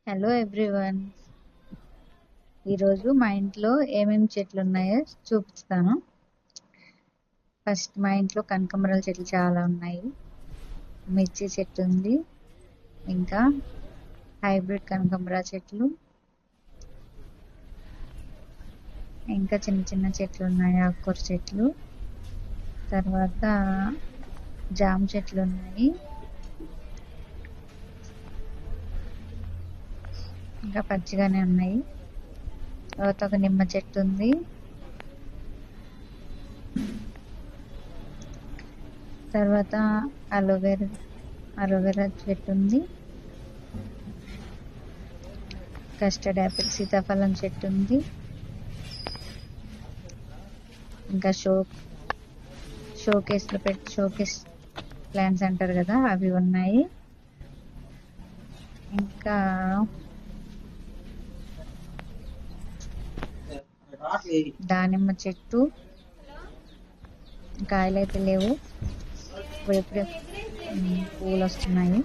Hello everyone. ఈరోజు మా ఇంట్లో ఏమేమి చెట్లు ఉన్నాయో చూపిస్తాను. ఫస్ట్ మా ఇంట్లో కనకాంబరాల చెట్లు చాలా ఉన్నాయి, మిర్చి చెట్టు ఉంది, ఇంకా హైబ్రిడ్ కనకాంబరా చెట్లు, ఇంకా చిన్న చిన్న చెట్లు ఉన్నాయి, ఆకుకూర చెట్లు, తర్వాత జామ చెట్లు ఉన్నాయి, ఇంకా పచ్చిగానే ఉన్నాయి. తర్వాత ఒక నిమ్మ చెట్టు ఉంది, తర్వాత అలోవెరా చెట్టు ఉంది, కస్టర్డ్ యాపిల్ సీతాఫలం చెట్టు ఉంది, ఇంకా షోకేస్ ప్లాంట్స్ అంటారు కదా అవి ఉన్నాయి, ఇంకా దానిమ్మ చెట్టు. కాయలు అయితే లేవు, ఇప్పుడే పూలు వస్తున్నాయి,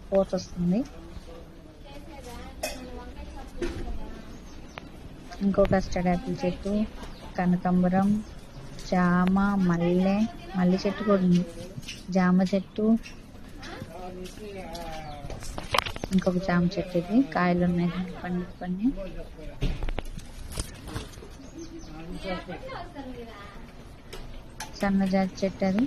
పూత వస్తుంది. ఇంకో కస్టర్డ్ యాపిల్ చెట్టు, కనకాంబరం, జామ, మల్లె చెట్టు కూడా ఉంది, జామ చెట్టు, ఇంకొక జామ చెట్టు. ఇది కాయలు ఉన్నాయి, పండి సన్నజాతి చెట్టు అది.